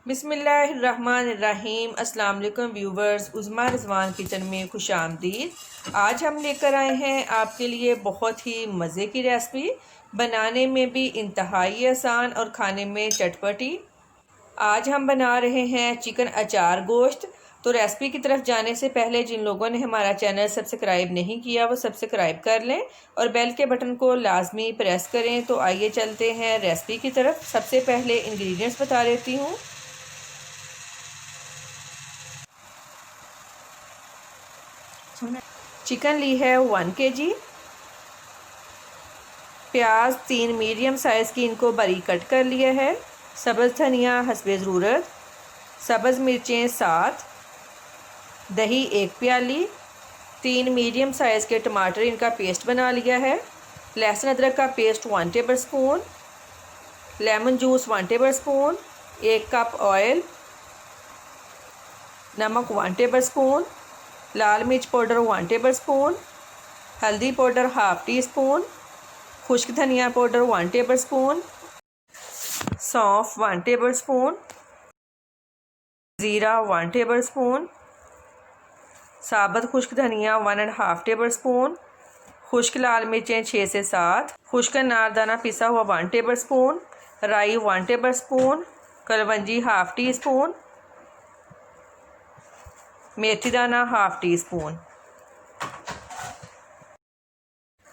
बिस्मिल्लाहिर्रहमानिर्रहीम। अस्सलाम वालेकुम व्यूवर्स, उज़्मा रिज़वान किचन में खुश आमदीद। आज हम लेकर आए हैं आपके लिए बहुत ही मज़े की रेसिपी, बनाने में भी इंतहाई आसान और खाने में चटपटी। आज हम बना रहे हैं चिकन अचार गोश्त। तो रेसिपी की तरफ जाने से पहले जिन लोगों ने हमारा चैनल सब्सक्राइब नहीं किया वो सब्सक्राइब कर लें और बेल के बटन को लाजमी प्रेस करें। तो आइए चलते हैं रेसिपी की तरफ। सबसे पहले इंग्रेडिएंट्स बता देती हूँ। चिकन ली है 1 kg। प्याज 3 मीडियम साइज़ की, इनको बारीक कट कर लिया है। सब्ज़ धनिया हस्बे ज़रूरत। सब्ज़ मिर्चें 7। दही 1 प्याली। 3 मीडियम साइज़ के टमाटर, इनका पेस्ट बना लिया है। लहसुन अदरक का paste 1 table spoon. Lemon juice 1 table spoon. 1 cup oil. नमक 1 टेबल स्पून। लाल मिर्च पाउडर 1 टेबल स्पून। हल्दी पाउडर हाफ़ टी स्पून। खुश्क धनिया पाउडर 1 टेबल स्पून। सौंफ 1 टेबल स्पून। ज़ीरा 1 टेबल स्पून। साबुत खुश्क धनिया 1.5 टेबल स्पून। खुश्क लाल मिर्चें 6 से 7। खुश्क अनारदाना पिसा हुआ 1 टेबल स्पून। राई 1 टेबल स्पून। कलवंजी हाफ़ टी स्पून। मेथी दाना हाफ़ टी स्पून।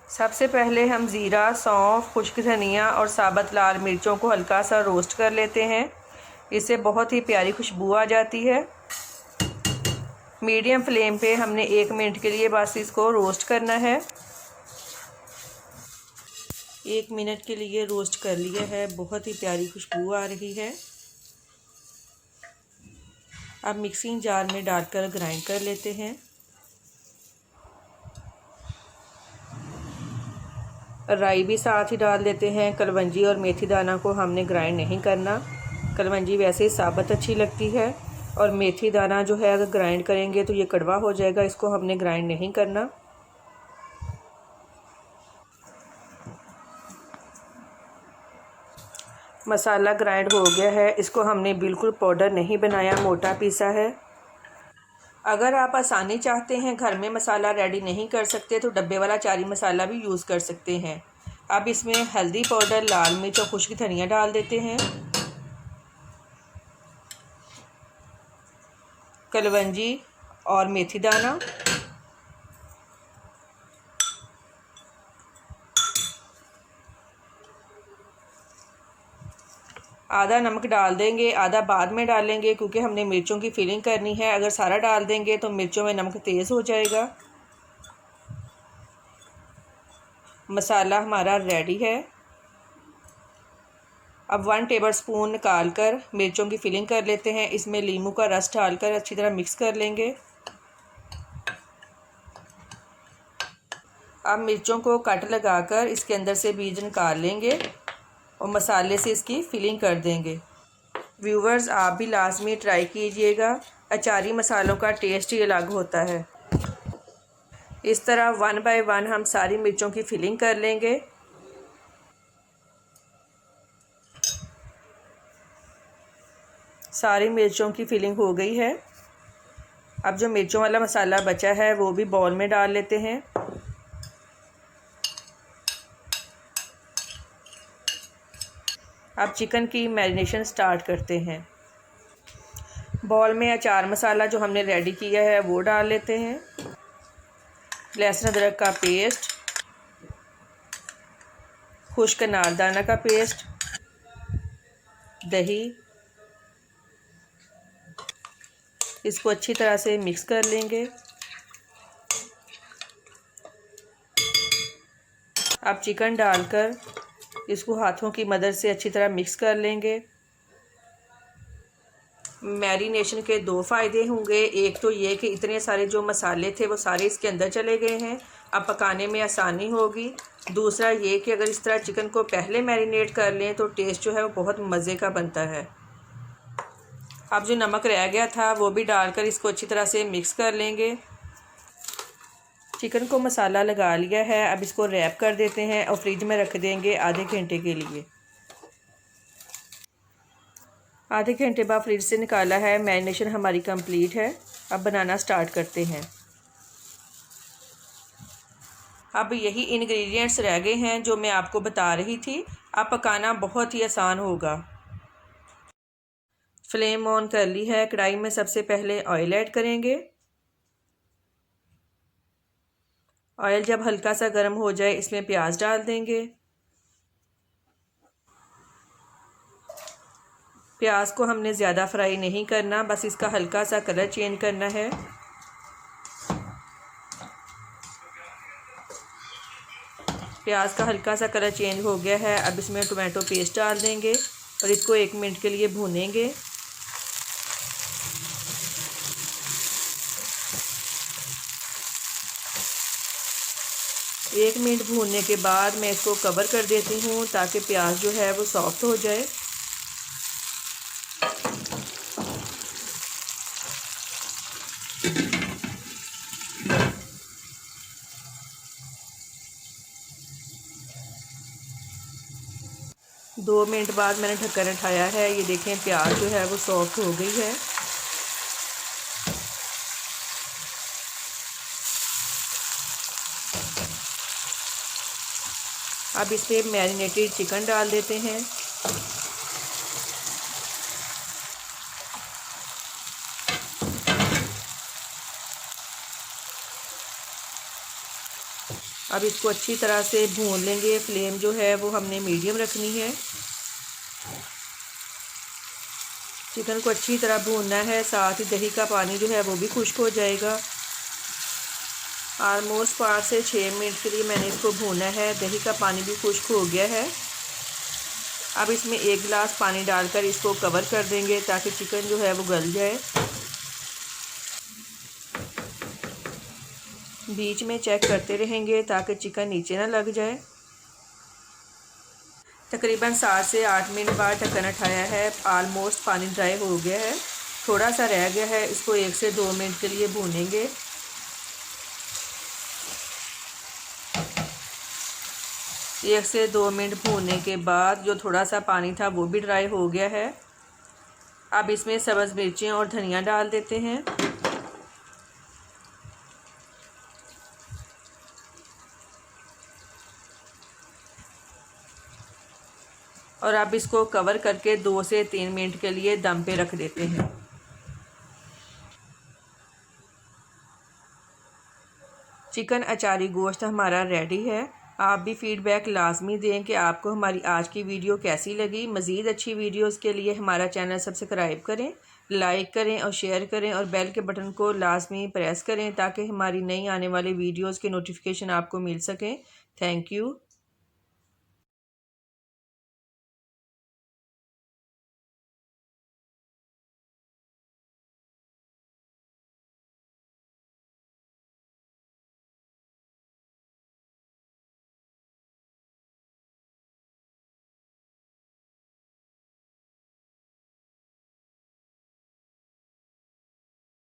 सबसे पहले हम ज़ीरा, सौंफ, खुश्क धनिया और साबुत लाल मिर्चों को हल्का सा रोस्ट कर लेते हैं। इससे बहुत ही प्यारी खुशबू आ जाती है। मीडियम फ्लेम पे हमने 1 मिनट के लिए बस इसको रोस्ट करना है। 1 मिनट के लिए रोस्ट कर लिया है, बहुत ही प्यारी खुशबू आ रही है। अब मिक्सिंग जार में डालकर ग्राइंड कर लेते हैं। राई भी साथ ही डाल देते हैं। कलवंजी और मेथी दाना को हमने ग्राइंड नहीं करना। कलवंजी वैसे ही साबुत अच्छी लगती है और मेथी दाना जो है अगर ग्राइंड करेंगे तो ये कड़वा हो जाएगा, इसको हमने ग्राइंड नहीं करना। मसाला ग्राइंड हो गया है, इसको हमने बिल्कुल पाउडर नहीं बनाया, मोटा पीसा है। अगर आप आसानी चाहते हैं, घर में मसाला रेडी नहीं कर सकते तो डब्बे वाला चारी मसाला भी यूज़ कर सकते हैं। अब इसमें हल्दी पाउडर, लाल मिर्च और खुश्क धनिया डाल देते हैं। कलवंजी और मेथी दाना, आधा नमक डाल देंगे, आधा बाद में डालेंगे क्योंकि हमने मिर्चों की फिलिंग करनी है। अगर सारा डाल देंगे तो मिर्चों में नमक तेज़ हो जाएगा। मसाला हमारा रेडी है। अब 1 टेबल स्पून निकाल कर मिर्चों की फिलिंग कर लेते हैं। इसमें नींबू का रस डालकर अच्छी तरह मिक्स कर लेंगे। अब मिर्चों को कट लगाकर इसके अंदर से बीज निकाल लेंगे और मसाले से इसकी फिलिंग कर देंगे। व्यूवर्स, आप भी लाजमी ट्राई कीजिएगा, अचारी मसालों का टेस्ट ही अलग होता है। इस तरह 1 बाय 1 हम सारी मिर्चों की फिलिंग कर लेंगे। सारी मिर्चों की फिलिंग हो गई है। अब जो मिर्चों वाला मसाला बचा है वो भी बाउल में डाल लेते हैं। अब चिकन की मैरिनेशन स्टार्ट करते हैं। बाउल में अचार मसाला जो हमने रेडी किया है वो डाल लेते हैं। लहसुन अदरक का पेस्ट, खुश्क अनारदाना का पेस्ट, दही, इसको अच्छी तरह से मिक्स कर लेंगे। अब चिकन डालकर इसको हाथों की मदद से अच्छी तरह मिक्स कर लेंगे। मैरिनेशन के 2 फ़ायदे होंगे। एक तो ये कि इतने सारे जो मसाले थे वो सारे इसके अंदर चले गए हैं, अब पकाने में आसानी होगी। दूसरा ये कि अगर इस तरह चिकन को पहले मैरिनेट कर लें तो टेस्ट जो है वो बहुत मज़े का बनता है। अब जो नमक रह गया था वो भी डालकर इसको अच्छी तरह से मिक्स कर लेंगे। चिकन को मसाला लगा लिया है, अब इसको रैप कर देते हैं और फ्रिज में रख देंगे आधे घंटे के लिए। आधे घंटे बाद फ्रिज से निकाला है। मैरिनेशन हमारी कंप्लीट है। अब बनाना स्टार्ट करते हैं। अब यही इंग्रेडिएंट्स रह गए हैं जो मैं आपको बता रही थी। अब पकाना बहुत ही आसान होगा। फ्लेम ऑन कर ली है। कढ़ाई में सबसे पहले ऑयल ऐड करेंगे। ऑयल जब हल्का सा गर्म हो जाए इसमें प्याज डाल देंगे। प्याज को हमने ज़्यादा फ्राई नहीं करना, बस इसका हल्का सा कलर चेंज करना है। प्याज का हल्का सा कलर चेंज हो गया है। अब इसमें टोमेटो पेस्ट डाल देंगे और इसको 1 मिनट के लिए भूनेंगे। एक मिनट भूनने के बाद मैं इसको कवर कर देती हूँ ताकि प्याज जो है वो सॉफ्ट हो जाए। दो मिनट बाद मैंने ढक्कन उठाया है। ये देखें प्याज जो है वो सॉफ्ट हो गई है। अब इसमें मैरिनेटेड चिकन डाल देते हैं। अब इसको अच्छी तरह से भून लेंगे। फ्लेम जो है वो हमने मीडियम रखनी है। चिकन को अच्छी तरह भूनना है, साथ ही दही का पानी जो है वो भी खुश्क हो जाएगा। ऑलमोस्ट 5 से 6 मिनट के लिए मैंने इसको भूना है। दही का पानी भी खुश्क हो गया है। अब इसमें 1 गिलास पानी डालकर इसको कवर कर देंगे ताकि चिकन जो है वो गल जाए। बीच में चेक करते रहेंगे ताकि चिकन नीचे ना लग जाए। तकरीबन 7 से 8 मिनट बाद ढक्कन उठाया है। ऑलमोस्ट पानी ड्राई हो गया है, थोड़ा सा रह गया है। इसको 1 से 2 मिनट के लिए भूनेंगे। 1 से 2 मिनट भूनने के बाद जो थोड़ा सा पानी था वो भी ड्राई हो गया है। अब इसमें सब्ज़ मिर्चें और धनिया डाल देते हैं। और अब इसको कवर करके 2 से 3 मिनट के लिए दम पे रख देते हैं। चिकन अचारी गोश्त हमारा रेडी है। आप भी फीडबैक लाजमी दें कि आपको हमारी आज की वीडियो कैसी लगी। मज़ीद अच्छी वीडियोस के लिए हमारा चैनल सब्सक्राइब करें, लाइक करें और शेयर करें और बेल के बटन को लाजमी प्रेस करें ताकि हमारी नई आने वाली वीडियोस के नोटिफिकेशन आपको मिल सकें। Thank you.